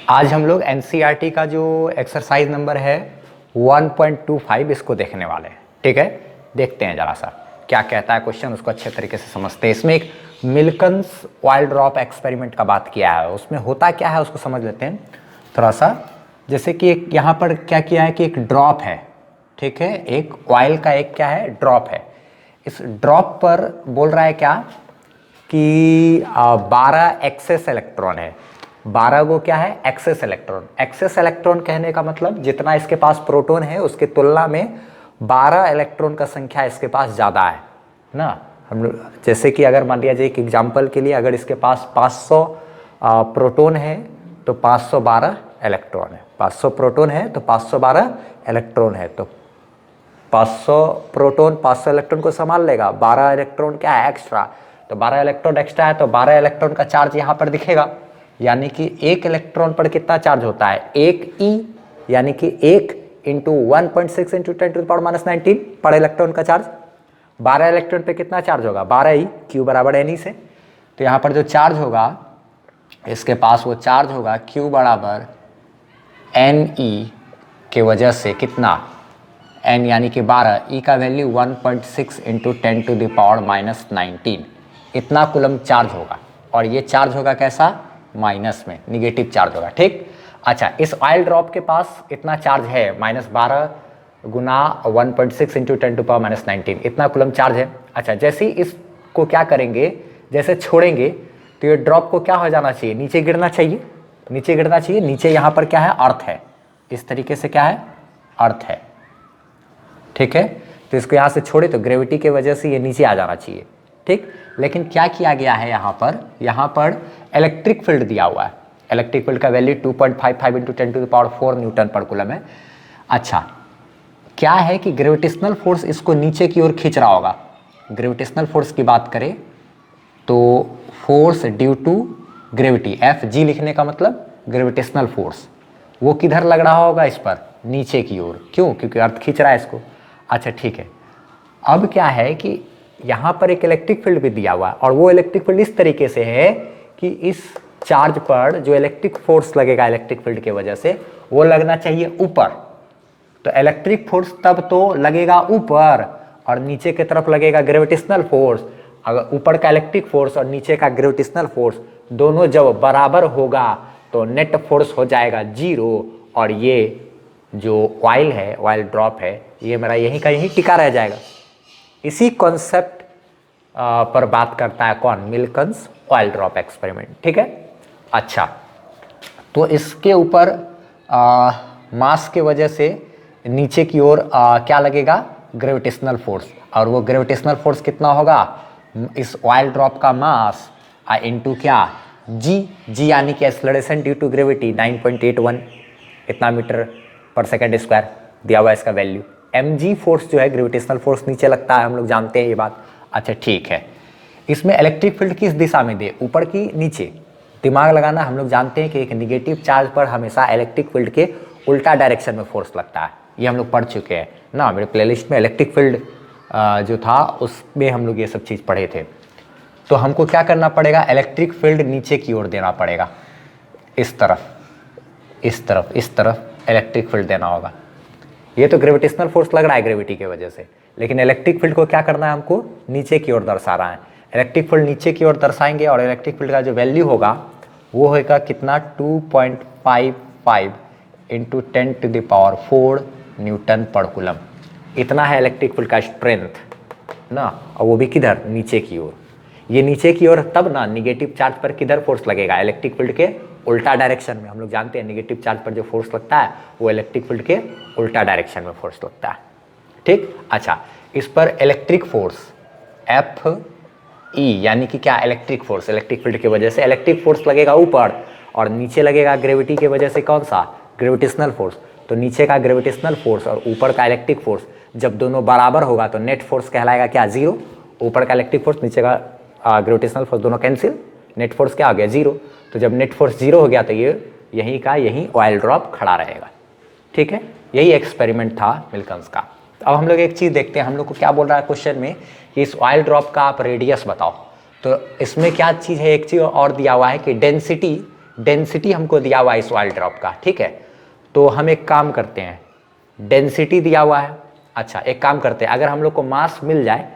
आज हम लोग एनसीईआरटी का जो एक्सरसाइज नंबर है 1.25 इसको देखने वाले हैं। ठीक है, देखते हैं जरा सा क्या कहता है क्वेश्चन, उसको अच्छे तरीके से समझते हैं। इसमें एक मिल्कन्स ऑयल ड्रॉप एक्सपेरिमेंट का बात किया है, उसमें होता क्या है उसको समझ लेते हैं थोड़ा सा। जैसे कि एक यहाँ पर क्या किया है कि एक ड्रॉप है, ठीक है, एक ऑयल का एक क्या है ड्रॉप है। इस ड्रॉप पर बोल रहा है क्या कि 12 एक्सेस इलेक्ट्रॉन है। 12 को क्या है एक्सेस इलेक्ट्रॉन। एक्सेस इलेक्ट्रॉन कहने का मतलब जितना इसके पास प्रोटॉन है उसके तुलना में 12 इलेक्ट्रॉन का संख्या इसके पास ज़्यादा है ना। हम लोग जैसे कि अगर मान लिया जाए एक एग्जांपल के लिए, अगर इसके पास 500 प्रोटॉन है तो 512 इलेक्ट्रॉन है। 500 प्रोटॉन है तो 512 इलेक्ट्रॉन है, तो 500 प्रोटॉन 500 इलेक्ट्रॉन को संभाल लेगा। 12 इलेक्ट्रॉन क्या है एक्स्ट्रा, तो 12 इलेक्ट्रॉन एक्स्ट्रा है तो 12 इलेक्ट्रॉन का चार्ज यहाँ पर दिखेगा। यानी कि एक इलेक्ट्रॉन पर कितना चार्ज होता है, एक ई, यानी कि 1 इंटू 1.6 इंटू 10⁻⁻19 पर इलेक्ट्रॉन का चार्ज। 12 इलेक्ट्रॉन पे कितना चार्ज होगा, 12 ई, क्यू बराबर एन ई से। तो यहाँ पर जो चार्ज होगा इसके पास वो चार्ज होगा क्यू बराबर एन ई के वजह से कितना, एन यानी कि 12, ई का वैल्यू 1.6 इंटू 10⁻⁻19, इतना कूलम चार्ज होगा। और ये चार्ज होगा कैसा, माइनस में, निगेटिव चार्ज होगा। ठीक, अच्छा, इस ऑयल ड्रॉप के पास इतना चार्ज है -12 गुना 1.6 इंटू 10⁻⁻19, इतना कूलम चार्ज है। अच्छा, जैसे ही इसको क्या करेंगे, जैसे छोड़ेंगे तो ये ड्रॉप को क्या हो जाना चाहिए, नीचे गिरना चाहिए, नीचे गिरना चाहिए। नीचे यहाँ पर क्या है, अर्थ है, इस तरीके से क्या है, अर्थ है। ठीक है, तो इसको यहाँ से छोड़े तो ग्रेविटी के वजह से ये नीचे आ जाना चाहिए। ठीक, लेकिन क्या किया गया है यहाँ पर इलेक्ट्रिक फील्ड दिया हुआ है। इलेक्ट्रिक फील्ड का वैल्यू 2.55 इंटू 10⁴ न्यूटन पर कूलम है। अच्छा, क्या है कि ग्रेविटेशनल फोर्स इसको नीचे की ओर खींच रहा होगा। ग्रेविटेशनल फोर्स की बात करें तो force due to gravity, F G लिखने का मतलब ग्रेविटेशनल फोर्स, वो किधर लग रहा होगा, इस पर, नीचे की ओर। क्यों, क्योंकि अर्थ खींच रहा है इसको। अच्छा ठीक है, अब क्या है कि यहाँ पर एक इलेक्ट्रिक फील्ड भी दिया हुआ है, और वो इलेक्ट्रिक फील्ड इस तरीके से है कि इस चार्ज पर जो इलेक्ट्रिक फोर्स लगेगा इलेक्ट्रिक फील्ड के वजह से, वो लगना चाहिए ऊपर। तो इलेक्ट्रिक फोर्स तब तो लगेगा ऊपर और नीचे की तरफ लगेगा ग्रेविटेशनल फोर्स। अगर ऊपर का इलेक्ट्रिक फोर्स और नीचे का ग्रेविटेशनल फोर्स दोनों जब बराबर होगा तो नेट फोर्स हो जाएगा 0, और ये जो ऑयल है, ऑयल ड्रॉप है, ये मेरा यहीं का यहीं टिका रह जाएगा। इसी कॉन्सेप्ट पर बात करता है कौन, मिल्कन्स ऑयल ड्रॉप एक्सपेरिमेंट। ठीक है, अच्छा, तो इसके ऊपर मास के वजह से नीचे की ओर क्या लगेगा, ग्रेविटेशनल फोर्स। और वो ग्रेविटेशनल फोर्स कितना होगा, इस ऑयल ड्रॉप का मास इनटू क्या, जी, जी यानी कि एक्सेलरेशन ड्यू टू ग्रेविटी 9.81 इतना मीटर पर सेकेंड स्क्वायर दिया हुआ है इसका वैल्यू। mg फोर्स जो है ग्रेविटेशनल फोर्स नीचे लगता है, हम लोग जानते हैं ये बात। अच्छा ठीक है, इसमें इलेक्ट्रिक फील्ड किस दिशा में दे, ऊपर की नीचे, दिमाग लगाना। हम लोग जानते हैं कि एक निगेटिव चार्ज पर हमेशा इलेक्ट्रिक फील्ड के उल्टा डायरेक्शन में फोर्स लगता है, ये हम लोग पढ़ चुके हैं ना। मेरे प्लेलिस्ट में इलेक्ट्रिक फील्ड जो था उसमें हम लोग ये सब चीज़ पढ़े थे। तो हमको क्या करना पड़ेगा, इलेक्ट्रिक फील्ड नीचे की ओर देना पड़ेगा, इस तरफ, इस तरफ, इस तरफ इलेक्ट्रिक फील्ड देना होगा। ये तो ग्रेविटेशनल फोर्स लग रहा है ग्रेविटी की वजह से, लेकिन इलेक्ट्रिक फील्ड को क्या करना है, हमको नीचे की ओर दर्शा रहा है। इलेक्ट्रिक फील्ड नीचे की ओर दर्शाएंगे और इलेक्ट्रिक फील्ड का जो वैल्यू होगा वो होगा कितना, 2.55 इंटू 10⁴ न्यूटन पर कूलम। इतना है इलेक्ट्रिक फील्ड का स्ट्रेंथ ना, और वो भी किधर, नीचे की ओर। ये नीचे की ओर तब ना, निगेटिव चार्ज पर किधर फोर्स लगेगा, इलेक्ट्रिक फील्ड के उल्टा डायरेक्शन में। हम लोग जानते हैं निगेटिव चार्ज पर जो फोर्स लगता है वो इलेक्ट्रिक फील्ड के उल्टा डायरेक्शन में फोर्स लगता है। ठीक, अच्छा, इस पर इलेक्ट्रिक फोर्स एफ ई यानी कि क्या, इलेक्ट्रिक फोर्स, इलेक्ट्रिक फील्ड की वजह से इलेक्ट्रिक फोर्स लगेगा ऊपर, और नीचे लगेगा ग्रेविटी की वजह से कौन सा, ग्रेविटेशनल फोर्स। तो नीचे का ग्रेविटेशनल फोर्स और ऊपर का इलेक्ट्रिक फोर्स जब दोनों बराबर होगा तो नेट फोर्स कहलाएगा क्या, 0। ऊपर का इलेक्ट्रिक फोर्स, नीचे का ग्रेविटेशनल फोर्स, दोनों कैंसिल, नेट फोर्स क्या हो गया, 0। तो जब नेट फोर्स 0 हो गया तो ये यहीं का यहीं ऑयल ड्रॉप खड़ा रहेगा। ठीक है, यही एक्सपेरिमेंट था मिल्कन्स का। अब हम लोग एक चीज़ देखते हैं, हम लोग को क्या बोल रहा है क्वेश्चन में कि इस ऑयल ड्रॉप का आप रेडियस बताओ। तो इसमें क्या चीज़ है, एक चीज़ और दिया हुआ है कि डेंसिटी डेंसिटी हमको दिया हुआ है इस ऑयल ड्रॉप का, ठीक है। तो हम एक काम करते हैं, डेंसिटी दिया हुआ है, अच्छा एक काम करते हैं, अगर हम लोग को मास मिल जाए,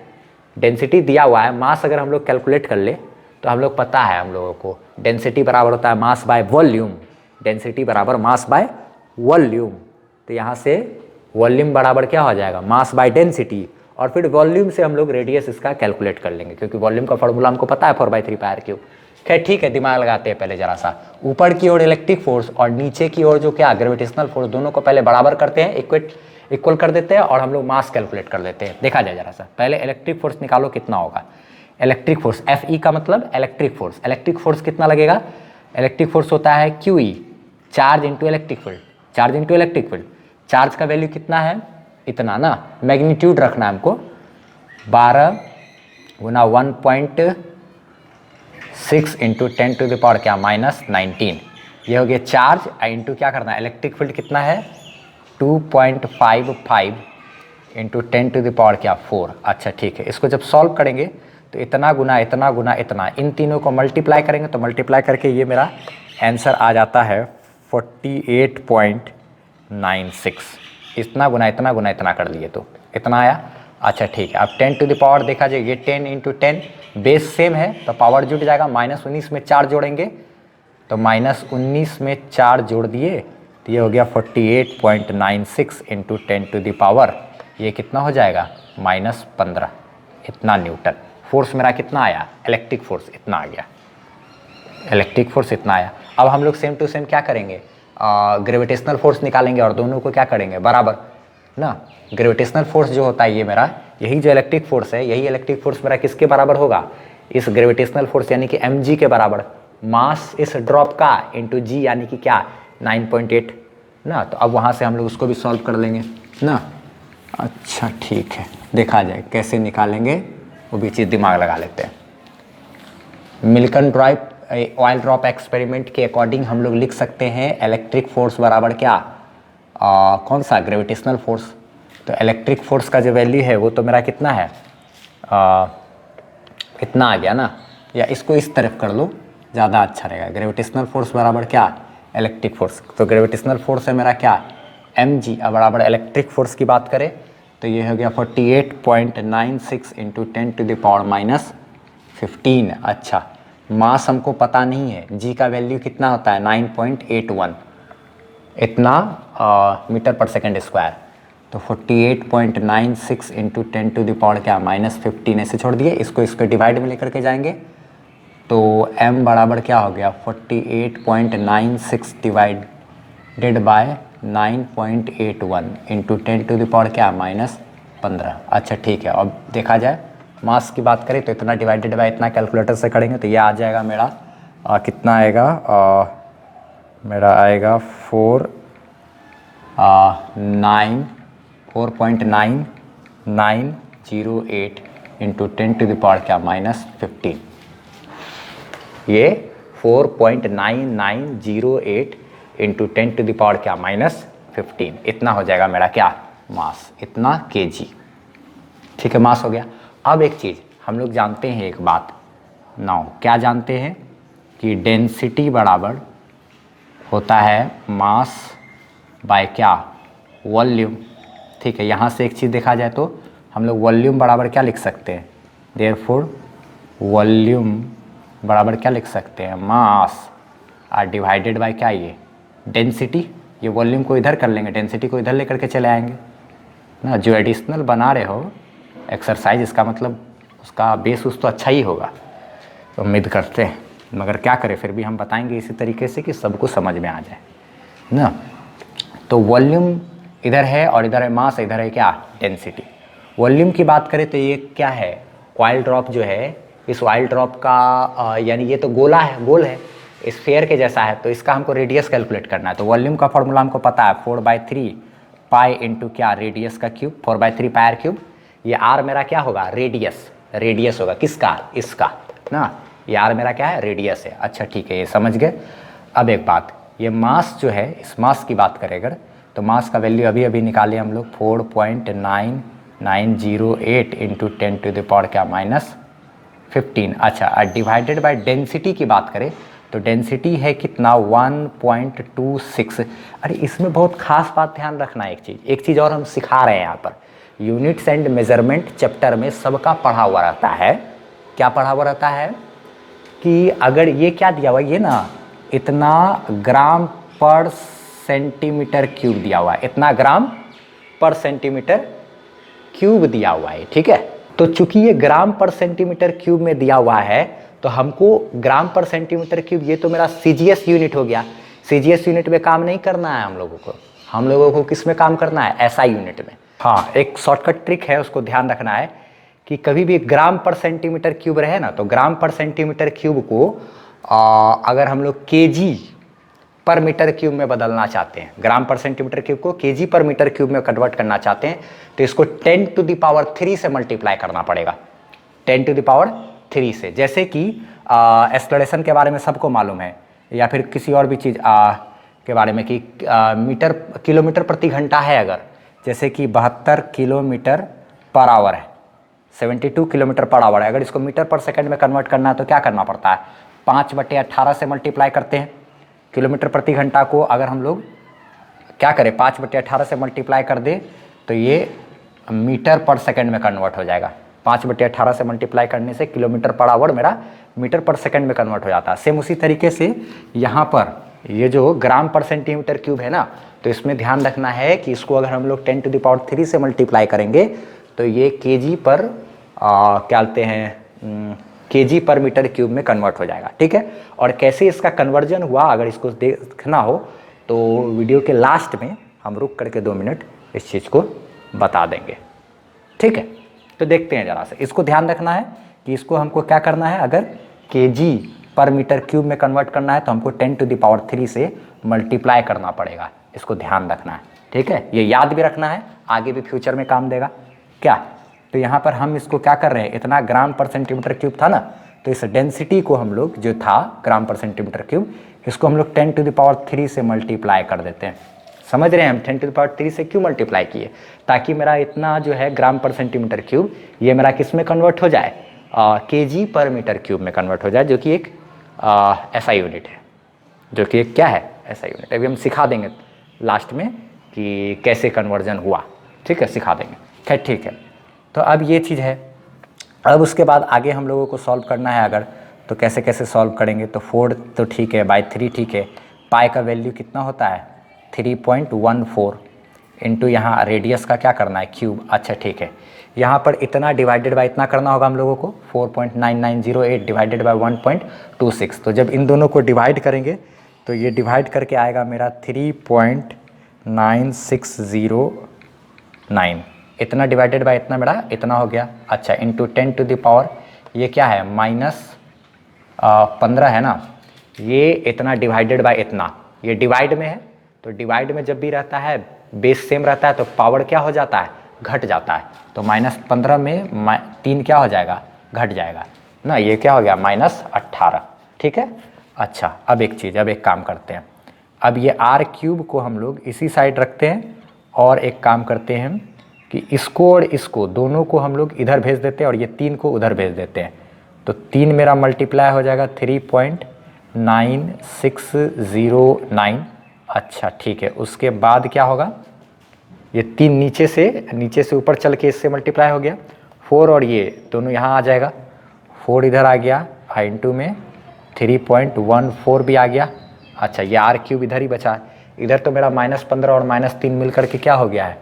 डेंसिटी दिया हुआ है, मास अगर हम लोग कैलकुलेट कर ले तो हम लोग पता है हम लोगों को डेंसिटी बराबर होता है मास बाय वॉल्यूम, डेंसिटी बराबर मास बाय वॉल्यूम। तो यहाँ से वॉल्यूम बराबर क्या हो जाएगा, मास बाय डेंसिटी, और फिर वॉल्यूम से हम लोग रेडियस इसका कैलकुलेट कर लेंगे, क्योंकि वॉल्यूम का फॉर्मूला हमको पता है 4/3 पायर क्यूब। खैर ठीक है, दिमाग लगाते हैं पहले जरा सा। ऊपर की ओर इलेक्ट्रिक फोर्स और नीचे की ओर जो क्या ग्रेविटेशनल फोर्स, दोनों को पहले बराबर करते हैं, इक्वल कर देते हैं, और हम लोग मास कैलकुलेट कर लेते हैं। देखा जाए जरा सा, पहले इलेक्ट्रिक फोर्स निकालो कितना होगा। इलेक्ट्रिक फोर्स Fe का मतलब इलेक्ट्रिक फोर्स, इलेक्ट्रिक फोर्स कितना लगेगा, इलेक्ट्रिक फोर्स होता है QE, charge into electric field, charge into electric field. Charge का वैल्यू कितना है, इतना ना, मैग्नीट्यूड रखना है हमको, 12 गुना 1.6 इंटू 10 टू द पावर क्या -19, ये हो गया चार्ज, इंटू क्या करना है, इलेक्ट्रिक फील्ड कितना है 2.55 इंटू 10 टू द पावर क्या 4। अच्छा ठीक है, इसको जब सॉल्व करेंगे तो इतना गुना इतना गुना इतना, इन तीनों को मल्टीप्लाई करेंगे तो मल्टीप्लाई करके ये मेरा आंसर आ जाता है 48.96। इतना गुना इतना गुना इतना कर लिए तो इतना आया। अच्छा ठीक है, अब 10 टू द पावर देखा जाए, ये 10 इंटू 10 बेस सेम है तो पावर जुड़ जाएगा, -19 में 4 जोड़ेंगे तो -19 में 4 जोड़ दिए तो ये हो गया 48.96 इंटू 10 टू द पावर, ये कितना हो जाएगा -15, इतना न्यूटन। फोर्स मेरा कितना आया, इलेक्ट्रिक फोर्स इतना आ गया, इलेक्ट्रिक फोर्स इतना आया। अब हम लोग सेम टू सेम क्या करेंगे, ग्रेविटेशनल फोर्स निकालेंगे और दोनों को क्या करेंगे बराबर ना। ग्रेविटेशनल फोर्स जो होता है ये मेरा, यही जो इलेक्ट्रिक फोर्स है, यही इलेक्ट्रिक फोर्स मेरा किसके बराबर होगा, इस ग्रेविटेशनल फोर्स यानी कि mg के बराबर, मास इस ड्रॉप का इंटू जी यानी कि क्या 9.8 ना। तो अब वहाँ से हम लोग उसको भी सॉल्व कर लेंगे ना। अच्छा ठीक है, देखा जाए कैसे निकालेंगे, वो भी चीज़ दिमाग लगा लेते हैं। मिल्कन ड्रॉप ऑयल ड्रॉप एक्सपेरिमेंट के अकॉर्डिंग हम लोग लिख सकते हैं इलेक्ट्रिक फोर्स बराबर क्या, कौन सा, ग्रेविटेशनल फोर्स। तो इलेक्ट्रिक फोर्स का जो वैल्यू है वो तो मेरा कितना है, इतना आ गया ना, या इसको इस तरफ कर लो ज़्यादा अच्छा रहेगा। ग्रेविटेशनल फोर्स बराबर क्या, इलेक्ट्रिक फोर्स, तो ग्रेविटेशनल फोर्स है मेरा क्या mg, अब बराबर इलेक्ट्रिक फोर्स की बात करें तो ये हो गया 48.96 इंटू 10 टू द पावर -15। अच्छा, मास हमको पता नहीं है, g का वैल्यू कितना होता है 9.81, इतना मीटर पर सेकेंड स्क्वायर। तो 48.96 इंटू 10 टू द पावर क्या -15, ऐसे छोड़ दिए, इसको डिवाइड में लेकर के जाएंगे तो m बराबर क्या हो गया 48.96 divided by 9.81 into 10 to the power क्या -15। अच्छा ठीक है, अब देखा जाए मास की बात करें तो इतना डिवाइडेड बाय इतना कैलकुलेटर से करेंगे तो ये आ जाएगा मेरा कितना आएगा, मेरा आएगा 4.9908 इंटू 10 टू द पावर क्या -15। ये 4.9908 इंटू 10 टू द पावर क्या -15, इतना हो जाएगा मेरा क्या मास, इतना kg। ठीक है, मास हो गया। अब एक चीज़ हम लोग जानते हैं, एक बात नाउ क्या जानते हैं कि डेंसिटी बराबर होता है मास बाय क्या वॉल्यूम। ठीक है, यहाँ से एक चीज़ देखा जाए तो हम लोग वॉल्यूम बराबर क्या लिख सकते हैं, देयरफॉर वॉल्यूम बराबर क्या लिख सकते हैं, मास और डिवाइडेड बाय क्या ये डेंसिटी। ये वॉल्यूम को इधर कर लेंगे, डेंसिटी को इधर लेकर के चले आएंगे ना। जो एडिशनल बना रहे हो एक्सरसाइज, इसका मतलब उसका बेस उस तो अच्छा ही होगा, तो उम्मीद करते हैं, मगर क्या करें फिर भी हम बताएंगे इसी तरीके से कि सबको समझ में आ जाए ना। तो वॉल्यूम इधर है और इधर है मास, इधर है क्या डेंसिटी। वॉल्यूम की बात करें तो ये क्या है, ऑयल ड्रॉप जो है, इस ऑयल ड्रॉप का यानी ये तो गोला है, गोल है, स्फीयर के जैसा है, तो इसका हमको रेडियस कैलकुलेट करना है। तो वॉल्यूम का फॉर्मूला हमको पता है 4/3 पाई इंटू क्या रेडियस का क्यूब, 4/3 पायर क्यूब। ये आर मेरा क्या होगा, रेडियस, रेडियस होगा किसका, इसका ना। ये आर मेरा क्या है, रेडियस है। अच्छा ठीक है, ये समझ गए। अब एक बात, ये मास जो है, इस मास की बात करें अगर तो मास का वैल्यू अभी अभी निकाले हम लोग 4.9908 इंटू 10 टू द पावर क्या -15। अच्छा, डिवाइडेड बाय डेंसिटी की बात करें तो डेंसिटी है कितना 1.26। अरे इसमें बहुत खास बात ध्यान रखना है, एक चीज़ और हम सिखा रहे हैं यहाँ पर। यूनिट्स एंड मेजरमेंट चैप्टर में सबका पढ़ा हुआ रहता है। क्या पढ़ा हुआ रहता है कि अगर ये क्या दिया हुआ है, ये ना इतना ग्राम पर सेंटीमीटर क्यूब दिया हुआ है, इतना ग्राम पर सेंटीमीटर क्यूब दिया हुआ है, ठीक है। तो चूंकि ये ग्राम पर सेंटीमीटर क्यूब में दिया हुआ है तो हमको ग्राम पर सेंटीमीटर क्यूब, ये तो मेरा सीजीएस यूनिट हो गया। सीजीएस यूनिट में काम नहीं करना है हम लोगों को किस में काम करना है, एसआई यूनिट में। हाँ, एक शॉर्टकट ट्रिक है, उसको ध्यान रखना है कि कभी भी ग्राम पर सेंटीमीटर क्यूब रहे ना, तो ग्राम पर सेंटीमीटर क्यूब को अगर हम लोग केजी पर मीटर क्यूब में बदलना चाहते हैं, ग्राम पर सेंटीमीटर क्यूब को केजी पर मीटर क्यूब में कन्वर्ट करना चाहते हैं, तो इसको 10⁻³ से मल्टीप्लाई करना पड़ेगा, 10⁻³ से। जैसे कि एक्सेलरेशन के बारे में सबको मालूम है, या फिर किसी और भी चीज़ के बारे में कि किलोमीटर प्रति घंटा है, अगर जैसे कि 72 किलोमीटर पर आवर है, 72 किलोमीटर पर आवर है, अगर इसको मीटर पर सेकंड में कन्वर्ट करना है तो क्या करना पड़ता है, 5/18 से मल्टीप्लाई करते हैं। किलोमीटर प्रति घंटा को अगर हम लोग क्या करें, 5/18 से मल्टीप्लाई कर दे तो ये मीटर पर सेकंड में कन्वर्ट हो जाएगा। 5/18 से मल्टीप्लाई करने से किलोमीटर पर आवर मेरा मीटर पर सेकंड में कन्वर्ट हो जाता है। सेम उसी तरीके से यहाँ पर ये जो ग्राम पर सेंटीमीटर क्यूब है ना, तो इसमें ध्यान रखना है कि इसको अगर हम लोग 10⁻³ से मल्टीप्लाई करेंगे तो ये केजी पर क्या बोलते हैं, केजी पर मीटर क्यूब में कन्वर्ट हो जाएगा, ठीक है। और कैसे इसका कन्वर्जन हुआ, अगर इसको देखना हो तो वीडियो के लास्ट में हम रुक करके 2 मिनट इस चीज़ को बता देंगे, ठीक है। तो देखते हैं ज़रा से, इसको ध्यान रखना है कि इसको हमको क्या करना है, अगर केजी पर मीटर क्यूब में कन्वर्ट करना है तो हमको 10⁻³ से मल्टीप्लाई करना पड़ेगा, इसको ध्यान रखना है, ठीक है। ये याद भी रखना है, आगे भी फ्यूचर में काम देगा क्या। तो यहाँ पर हम इसको क्या कर रहे हैं, इतना ग्राम पर सेंटीमीटर क्यूब था ना, तो इस डेंसिटी को हम लोग जो था ग्राम पर सेंटीमीटर क्यूब, इसको हम लोग 10⁻³ से मल्टीप्लाई कर देते हैं। समझ रहे हैं हम 10⁻³ से क्यों मल्टीप्लाई किए, ताकि मेरा इतना जो है ग्राम पर सेंटीमीटर क्यूब ये मेरा किस में कन्वर्ट हो जाए, केजी पर मीटर क्यूब में कन्वर्ट हो जाए, जो कि एक एसआई यूनिट है, जो कि एक क्या है, एसआई यूनिट। अभी हम सिखा देंगे लास्ट में कि कैसे कन्वर्जन हुआ, ठीक है, सिखा देंगे। खैर ठीक है, तो अब ये चीज़ है। अब उसके बाद आगे हम लोगों को सॉल्व करना है अगर, तो कैसे कैसे सॉल्व करेंगे, तो 4 तो ठीक है, बाय 3 ठीक है। पाई का वैल्यू कितना होता है 3.14 इंटू यहाँ रेडियस का क्या करना है क्यूब, अच्छा ठीक है। यहाँ पर इतना डिवाइडेड बाय इतना करना होगा हम लोगों को, 4.9908 डिवाइडेड बाय 1.26। तो जब इन दोनों को डिवाइड करेंगे तो ये डिवाइड करके आएगा मेरा 3.9609, इतना डिवाइडेड बाय इतना मेरा इतना हो गया, अच्छा इंटू 10⁻, ये क्या है -15 है ना, ये इतना डिवाइडेड बाय इतना, ये डिवाइड में है, तो डिवाइड में जब भी रहता है बेस सेम रहता है तो पावर क्या हो जाता है, घट जाता है। तो -15 में 3 क्या हो जाएगा, घट जाएगा ना, ये क्या हो गया -18, ठीक है। अच्छा अब एक चीज़, अब एक काम करते हैं, अब ये r³ को हम लोग इसी साइड रखते हैं और एक काम करते हैं कि इसको और इसको दोनों को हम लोग इधर भेज देते हैं और ये 3 को उधर भेज देते हैं। तो 3 मेरा मल्टीप्लाई हो जाएगा 3.9609, अच्छा ठीक है। उसके बाद क्या होगा, ये 3 नीचे से ऊपर चल के इससे मल्टीप्लाई हो गया, 4 और ये दोनों यहाँ आ जाएगा, 4 इधर आ गया, इंटू में 3.14 भी आ गया। अच्छा ये r³ इधर ही बचा, इधर तो मेरा -15 और -3 मिल करके क्या हो गया है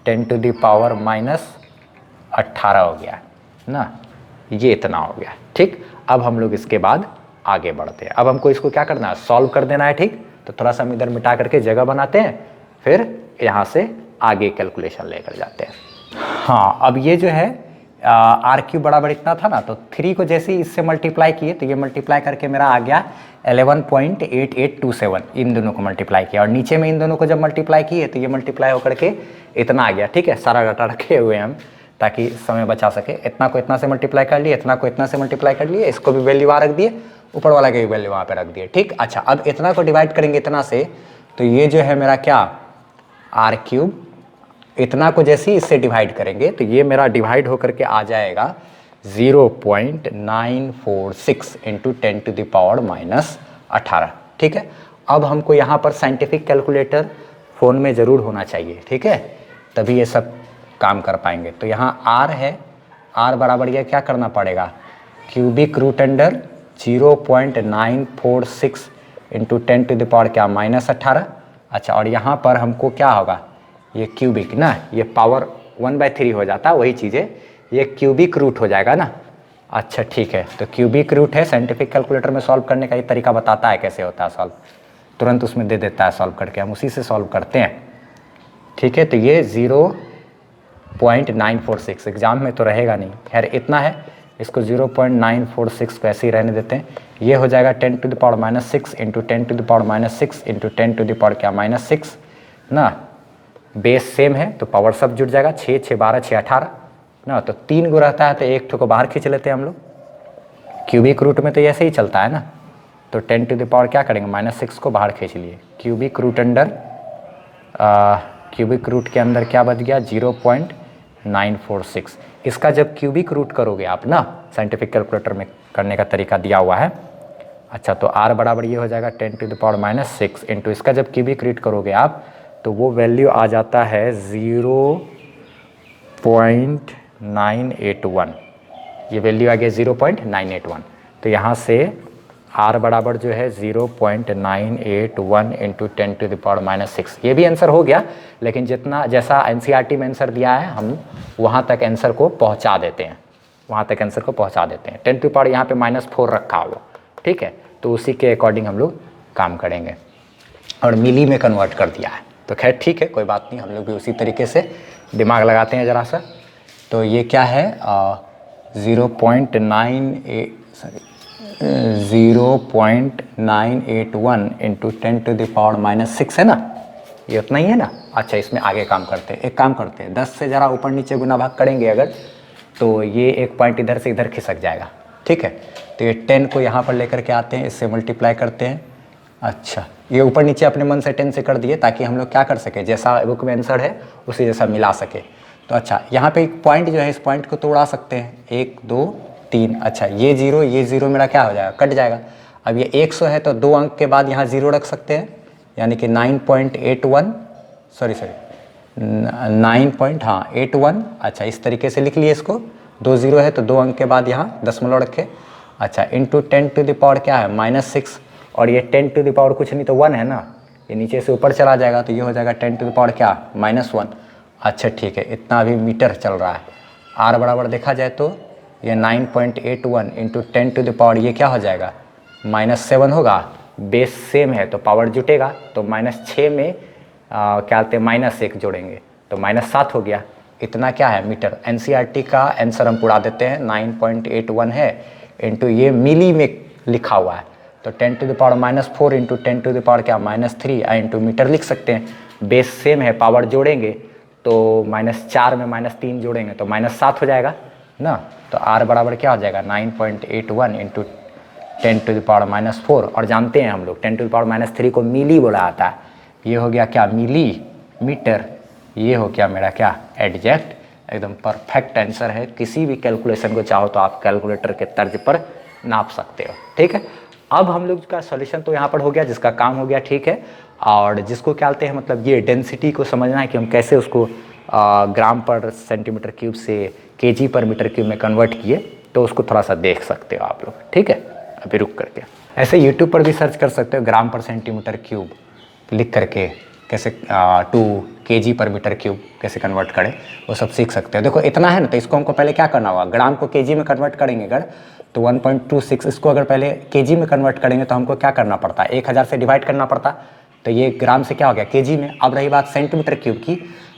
10⁻−18 हो गया ना, ये इतना हो गया, ठीक। अब हम लोग इसके बाद आगे बढ़ते हैं। अब हमको इसको क्या करना है, सॉल्व कर देना है, ठीक। तो थोड़ा सा हम इधर मिटा करके जगह बनाते हैं, फिर यहाँ से आगे कैलकुलेशन लेकर जाते हैं। हाँ अब ये जो है r³ बराबर इतना था ना, तो 3 को जैसे ही इससे मल्टीप्लाई किए तो ये मल्टीप्लाई करके मेरा आ गया 11.8827, इन दोनों को मल्टीप्लाई किया, और नीचे में इन दोनों को जब मल्टीप्लाई किए तो ये मल्टीप्लाई होकर के इतना आ गया, ठीक है। सारा डाटा रखे हुए हम ताकि समय बचा सके, इतना को इतना से मल्टीप्लाई कर लिए, इतना को इतना से मल्टीप्लाई कर लिए, इसको भी वैल्यू वहाँ रख दिए, ऊपर वाला के भी वैल्यू वहाँ पे रख दिए, ठीक। अच्छा अब इतना को डिवाइड करेंगे इतना से, तो ये जो है मेरा क्या r³, इतना को जैसे ही इससे डिवाइड करेंगे तो ये मेरा डिवाइड होकर के आ जाएगा 0.946 इंटू 10⁻⁻18, 18, ठीक है। अब हमको यहाँ पर साइंटिफिक कैलकुलेटर फ़ोन में ज़रूर होना चाहिए, ठीक है, तभी ये सब काम कर पाएंगे। तो यहाँ R है, R बराबर ये क्या करना पड़ेगा, cubic root under 0.946 into 10 to the power क्या -18। अच्छा, और यहाँ पर हमको क्या होगा, ये क्यूबिक ना, ये पावर 1/3 हो जाता है, वही चीज़ें ये क्यूबिक रूट हो जाएगा ना। अच्छा ठीक है, तो क्यूबिक रूट है, साइंटिफिक कैलकुलेटर में सॉल्व करने का ये तरीका बताता है कैसे होता है सॉल्व, तुरंत उसमें दे देता है सॉल्व करके, हम उसी से सॉल्व करते हैं, ठीक है। तो ये 0.946 एग्जाम में तो रहेगा नहीं, खैर इतना है, इसको 0.946 को ऐसे ही रहने देते हैं। ये हो जाएगा 10 to the power -6 into 10 to the power -6 into 10 to the power क्या -6 ना, बेस सेम है तो पावर सब जुड़ जाएगा, 6 6 12 6 18 ना, तो 3 गो रहता है तो एक ठो को बाहर खींच लेते हैं हम लोग। क्यूबिक रूट में तो ऐसे ही चलता है ना, तो 10 टू द पावर क्या करेंगे, -6 को बाहर खींच लिए, cubic root under cubic root के अंदर क्या बच गया 0.946। इसका जब क्यूबिक रूट करोगे आप ना, साइंटिफिक कैलकुलेटर में करने का तरीका दिया हुआ है। अच्छा, तो R बराबर ये हो जाएगा 10 टू द पावर -6 इंटू इसका जब क्यूबिक रूट करोगे आप तो वो वैल्यू आ जाता है 0.981, ये वैल्यू आ गया 0.981। तो यहाँ से R बराबर जो है 0.981 इंटू 10 टू द पावर -6, ये भी आंसर हो गया, लेकिन जितना जैसा NCERT में आंसर दिया है हम वहाँ तक आंसर को पहुँचा देते हैं, वहाँ तक आंसर को पहुँचा देते हैं। 10 टू पावर यहाँ पे -4 रखा हुआ, ठीक है, तो उसी के अकॉर्डिंग हम लोग काम करेंगे, और मिली में कन्वर्ट कर दिया है, तो खैर ठीक है, कोई बात नहीं, हम लोग भी उसी तरीके से दिमाग लगाते हैं ज़रा सा। तो ये क्या है 0.981 इंटू 10 टू द पावर -6 है ना, ये उतना ही है ना। अच्छा, इसमें आगे काम करते हैं, एक काम करते हैं 10 से ज़रा ऊपर नीचे गुना भाग करेंगे अगर, तो ये एक पॉइंट इधर से इधर खिसक जाएगा, ठीक है। तो ये 10 को यहाँ पर लेकर के आते हैं, इससे मल्टीप्लाई करते हैं। अच्छा, ये ऊपर नीचे अपने मन से 10 से कर दिए ताकि हम लोग क्या कर सके, जैसा बुक में आंसर है उसी जैसा मिला सके। तो अच्छा, यहाँ पे एक पॉइंट जो है, इस पॉइंट को तो उड़ा सकते हैं, 1 2 3। अच्छा, ये जीरो मेरा क्या हो जाएगा, कट जाएगा। अब ये 100 है तो 2 अंक के बाद यहाँ 0 रख सकते हैं, यानी कि 9.81 9.81। अच्छा, इस तरीके से लिख लिए इसको, 2 0 है तो 2 अंक के बाद यहाँ दशमलव रखे। अच्छा, इंटू 10 टू द पावर क्या है -6, और ये 10 टू द पावर कुछ नहीं तो 1 है ना, ये नीचे से ऊपर चला जाएगा तो ये हो जाएगा 10 टू द पावर क्या -1। अच्छा ठीक है, इतना अभी मीटर चल रहा है। R बराबर देखा जाए तो ये 9.81 इंटू 10 टू द पावर ये क्या हो जाएगा -7 होगा, बेस सेम है तो पावर जुटेगा, तो -6 में क्या कहते हैं -1 जोड़ेंगे तो -7 हो गया। इतना क्या है मीटर, NCERT का आंसर हम उड़ा देते हैं, 9.81 है इंटू ये मिली में लिखा हुआ है, तो 10 to the power -4 into 10 to the power क्या -3 इंटू मीटर लिख सकते हैं, बेस सेम है, पावर जोड़ेंगे तो -4 में -3 जोड़ेंगे तो -7 हो जाएगा ना। तो R बराबर क्या हो जाएगा 9.81 इंटू 10 टू द पावर -4, और जानते हैं हम लोग 10 टू द पावर -3 को मिली बोला आता है, ये हो गया क्या मिली मीटर, ये हो गया मेरा क्या एग्जैक्ट, एकदम परफेक्ट आंसर है। किसी भी कैलकुलेशन को चाहो तो आप कैलकुलेटर के तर्ज पर नाप सकते हो, ठीक है। अब हम लोग का सॉल्यूशन तो यहाँ पर हो गया, जिसका काम हो गया, ठीक है। और जिसको क्या कहते हैं, मतलब ये डेंसिटी को समझना है कि हम कैसे उसको ग्राम पर सेंटीमीटर क्यूब से केजी पर मीटर क्यूब में कन्वर्ट किए, तो उसको थोड़ा सा देख सकते हो आप लोग, ठीक है। अभी रुक करके ऐसे यूट्यूब पर भी सर्च कर सकते हो, ग्राम पर सेंटीमीटर क्यूब लिख करके कैसे 2 kg पर मीटर क्यूब कैसे कन्वर्ट करें, वो सब सीख सकते हो। देखो इतना है ना, तो इसको हमको पहले क्या करना होगा, ग्राम को केजी में कन्वर्ट करेंगे अगर, तो 1.26, इसको अगर पहले केजी में कन्वर्ट करेंगे तो हमको क्या करना पड़ता है, 1000 से डिवाइड करना पड़ता, तो ये ग्राम से क्या हो गया केजी में। अब रही बात सेंटीमीटर क्यूब की,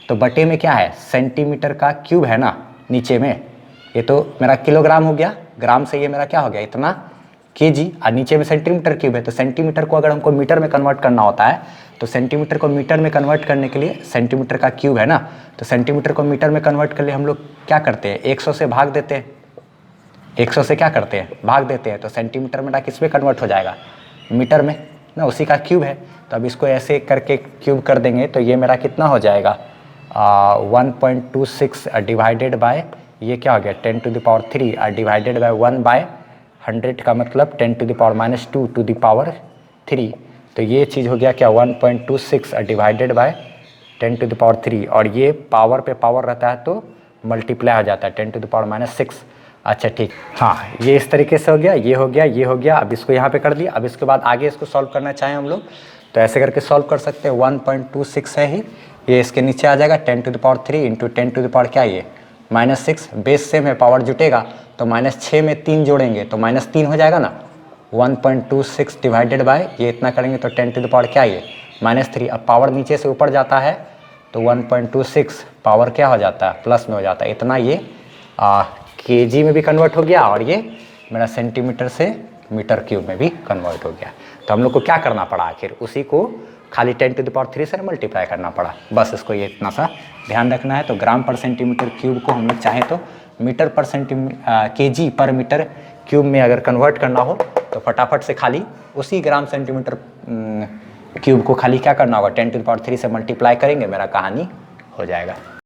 तो बटे में क्या है, सेंटीमीटर का क्यूब है ना नीचे में, ये तो मेरा किलोग्राम हो गया, ग्राम से ये मेरा क्या हो गया इतना केजी, और नीचे में सेंटीमीटर क्यूब है, तो सेंटीमीटर को अगर हमको मीटर में कन्वर्ट करना होता है, तो सेंटीमीटर को मीटर में कन्वर्ट करने के लिए, सेंटीमीटर का क्यूब है ना, तो सेंटीमीटर को मीटर में कन्वर्ट कर लिए हम लोग क्या करते हैं, 100 से भाग देते हैं, 100 से क्या करते हैं भाग देते हैं, तो सेंटीमीटर मेरा किस में कन्वर्ट हो जाएगा, मीटर में ना, उसी का क्यूब है। तो अब इसको ऐसे करके क्यूब कर देंगे तो ये मेरा कितना हो जाएगा 1.26 डिवाइडेड बाय ये क्या हो गया 10 to the power 3 divided by 1/100 का मतलब 10 to the power -2 to the power 3, तो ये चीज़ हो गया क्या 1.26 डिवाइडेड बाय 10⁻³ और ये पावर पे पावर रहता है तो मल्टीप्लाई हो जाता है 10⁻⁻6। अच्छा ठीक, हाँ ये इस तरीके से हो गया, ये हो गया, ये हो गया। अब इसको यहाँ पे कर दिया। अब इसके बाद आगे इसको सॉल्व करना चाहें हम लोग तो ऐसे करके सॉल्व कर सकते हैं। 1.26 है ही, ये इसके नीचे आ जाएगा 10⁻³ इंटू 10⁻, क्या ये -6, बेस सेम है, पावर जुटेगा तो -6 में 3 जोड़ेंगे तो -3 हो जाएगा ना। 1.26 डिवाइडेड बाय ये इतना करेंगे तो 10⁻, क्या ये -3। अब पावर नीचे से ऊपर जाता है तो 1.26 पावर क्या हो जाता है, प्लस में हो जाता है। इतना ये केजी में भी कन्वर्ट हो गया और ये मेरा सेंटीमीटर से मीटर क्यूब में भी कन्वर्ट हो गया। तो हम लोग को क्या करना पड़ा, आखिर उसी को खाली 10⁻³ से मल्टीप्लाई करना पड़ा। बस इसको ये इतना सा ध्यान रखना है। तो ग्राम पर सेंटीमीटर क्यूब को हम लोग चाहें तो मीटर पर केजी पर मीटर क्यूब में अगर कन्वर्ट करना हो तो फटाफट से खाली उसी ग्राम सेंटीमीटर क्यूब को खाली क्या करना होगा 10⁻³ से मल्टीप्लाई करेंगे, मेरा कहानी हो जाएगा।